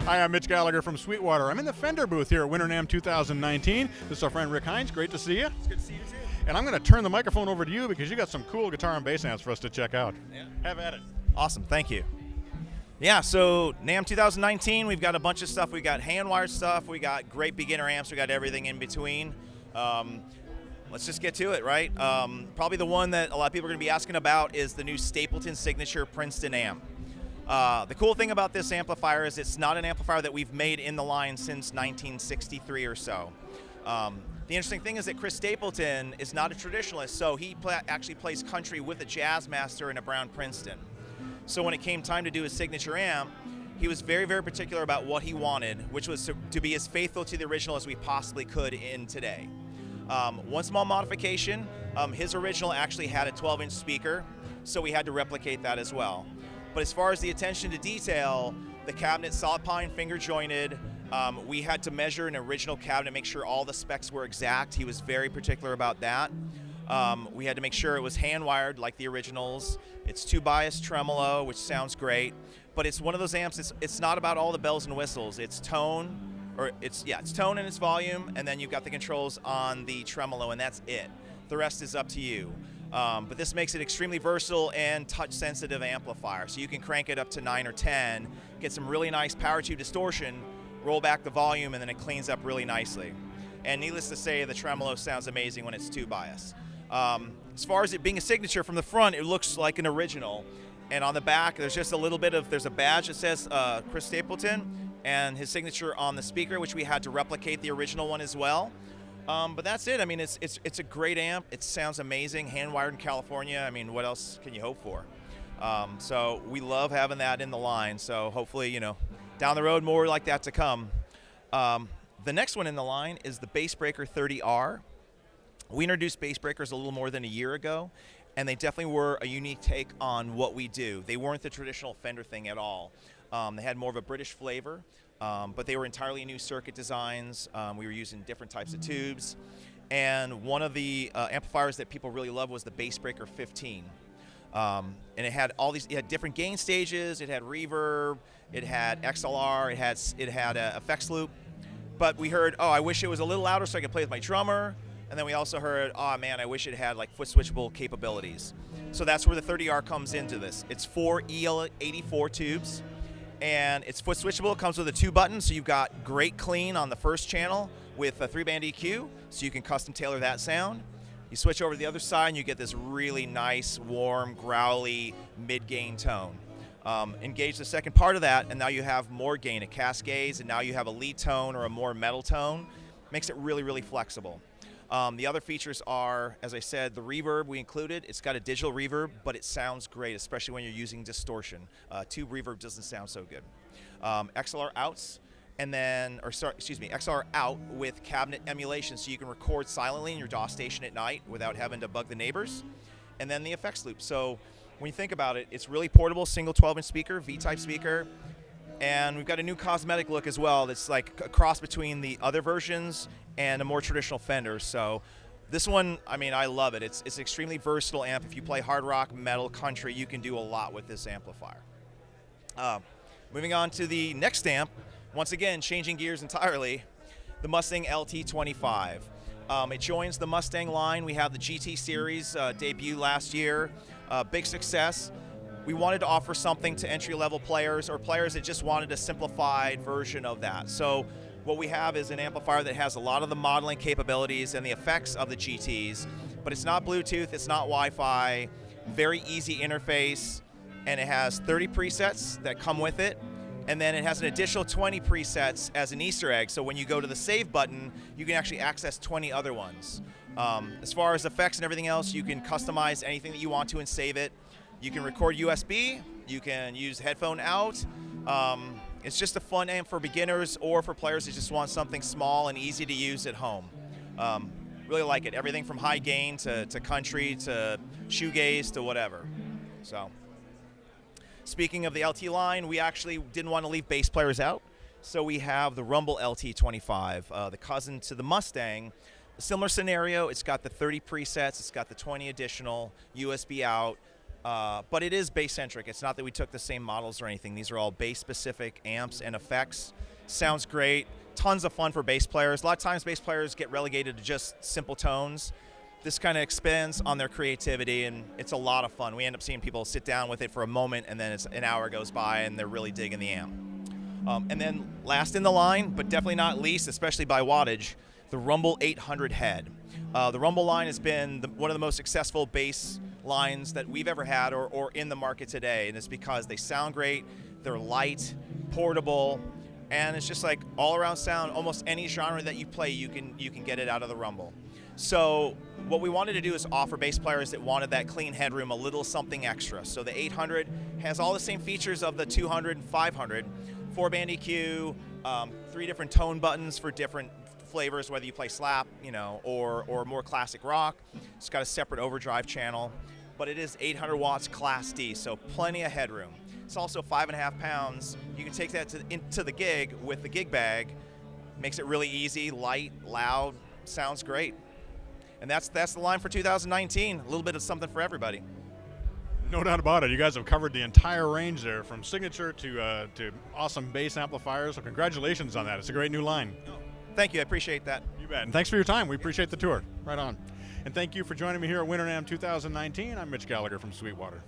Hi, I'm Mitch Gallagher from Sweetwater. I'm in the Fender booth here at Winter NAMM 2019. This is our friend Rick Hines. Great to see you. It's good to see you too. And I'm going to turn the microphone over to you because you got some cool guitar and bass amps for us to check out. Yeah. Have at it. Awesome, thank you. Yeah, so NAMM 2019, we've got a bunch of stuff. We got hand-wired stuff, we got great beginner amps, we got everything in between. Let's just get to it, right? Probably the one that a lot of people are going to be asking about is the new Stapleton Signature Princeton amp. The cool thing about this amplifier is it's not an amplifier that we've made in the line since 1963 or so. The interesting thing is that Chris Stapleton is not a traditionalist, so he actually plays country with a jazz master and a Brown Princeton. So when it came time to do his signature amp, he was very, very particular about what he wanted, which was to be as faithful to the original as we possibly could in today. One small modification, his original actually had a 12-inch speaker, so we had to replicate that as well. But as far as the attention to detail, the cabinet solid pine finger jointed. We had to measure an original cabinet, make sure all the specs were exact. He was very particular about that. We had to make sure it was hand wired like the originals. It's 2-bias tremolo, which sounds great, but it's one of those amps. It's not about all the bells and whistles. It's tone, it's tone and its volume, and then you've got the controls on the tremolo, and that's it. The rest is up to you. But this makes it extremely versatile and touch-sensitive amplifier. So you can crank it up to 9 or 10, get some really nice power tube distortion, roll back the volume, and then it cleans up really nicely. And needless to say, the tremolo sounds amazing when it's 2-bias. As far as it being a signature, from the front, it looks like an original. And on the back, there's just a little bit of, there's a badge that says Chris Stapleton and his signature on the speaker, which we had to replicate the original one as well. But that's it. I mean, it's a great amp. It sounds amazing. Hand-wired in California. I mean, what else can you hope for? So we love having that in the line. So hopefully, you know, down the road, more like that to come. The next one in the line is the Bassbreaker 30R. We introduced bass breakers a little more than a year ago, and they definitely were a unique take on what we do. They weren't the traditional Fender thing at all. They had more of a British flavor, but they were entirely new circuit designs. We were using different types of tubes, and one of the amplifiers that people really loved was the Bassbreaker 15. And it had all these, it had different gain stages, it had reverb, it had XLR, it had a effects loop. But we heard, oh, I wish it was a little louder so I could play with my drummer. And then we also heard, oh man, I wish it had like foot switchable capabilities. So that's where the 30R comes into this. It's 4 EL84 tubes, and it's foot switchable. It comes with a 2 buttons, so you've got great clean on the first channel with a 3-band EQ, so you can custom tailor that sound. You switch over to the other side, and you get this really nice, warm, growly, mid-gain tone. Engage the second part of that, and now you have more gain. It cascades, and now you have a lead tone or a more metal tone. Makes it really, really flexible. The other features are, as I said, the reverb we included. It's got a digital reverb, but it sounds great, especially when you're using distortion. Tube reverb doesn't sound so good. XLR outs, and then, XLR out with cabinet emulation, so you can record silently in your DAW station at night without having to bug the neighbors. And then the effects loop. So when you think about it, it's really portable, single 12-inch speaker, V-type speaker. And we've got a new cosmetic look as well that's like a cross between the other versions and a more traditional Fender. So this one, I mean, I love it. It's an extremely versatile amp. If you play hard rock, metal, country, you can do a lot with this amplifier. Moving on to the next amp, once again, changing gears entirely, the Mustang Lt 25. It joins the Mustang line. We have the GT series, debut last year, big success. We wanted to offer something to entry-level players or players that just wanted a simplified version of that. So what we have is an amplifier that has a lot of the modeling capabilities and the effects of the GTs, but it's not Bluetooth, it's not Wi-Fi, very easy interface, and it has 30 presets that come with it, and then it has an additional 20 presets as an Easter egg, so when you go to the save button, you can actually access 20 other ones. As far as effects and everything else, you can customize anything that you want to and save it. You can record USB, you can use headphone out. It's just a fun amp for beginners or for players that just want something small and easy to use at home. Really like it. Everything from high gain to country to shoegaze to whatever. So, speaking of the LT line, we actually didn't want to leave bass players out. So we have the Rumble LT 25, the cousin to the Mustang. A similar scenario, it's got the 30 presets, it's got the 20 additional, USB out. but it is bass-centric. It's not that we took the same models or anything. These are all bass-specific amps and effects. Sounds great. Tons of fun for bass players. A lot of times bass players get relegated to just simple tones. This kind of expands on their creativity, and it's a lot of fun. We end up seeing people sit down with it for a moment, and then an hour goes by, and they're really digging the amp. And then last in the line, but definitely not least, especially by wattage, the Rumble 800 head. The Rumble line has been one of the most successful bass lines that we've ever had or in the market today, and it's because they sound great, they're light, portable, and it's just like all-around sound. Almost any genre that you play, you can get it out of the Rumble. So what we wanted to do is offer bass players that wanted that clean headroom a little something extra. So the 800 has all the same features of the 200 and 500, 4-band EQ, 3 different tone buttons for different flavors, whether you play slap, or more classic rock. It's got a separate overdrive channel, but it is 800 watts Class D, so plenty of headroom. It's also 5.5 pounds. You can take that into the gig with the gig bag. Makes it really easy, light, loud, sounds great. And that's the line for 2019. A little bit of something for everybody. No doubt about it. You guys have covered the entire range there, from signature to awesome bass amplifiers. So congratulations on that. It's a great new line. Thank you. I appreciate that. You bet. And thanks for your time. We appreciate the tour. Right on. And thank you for joining me here at Winter NAMM 2019. I'm Mitch Gallagher from Sweetwater.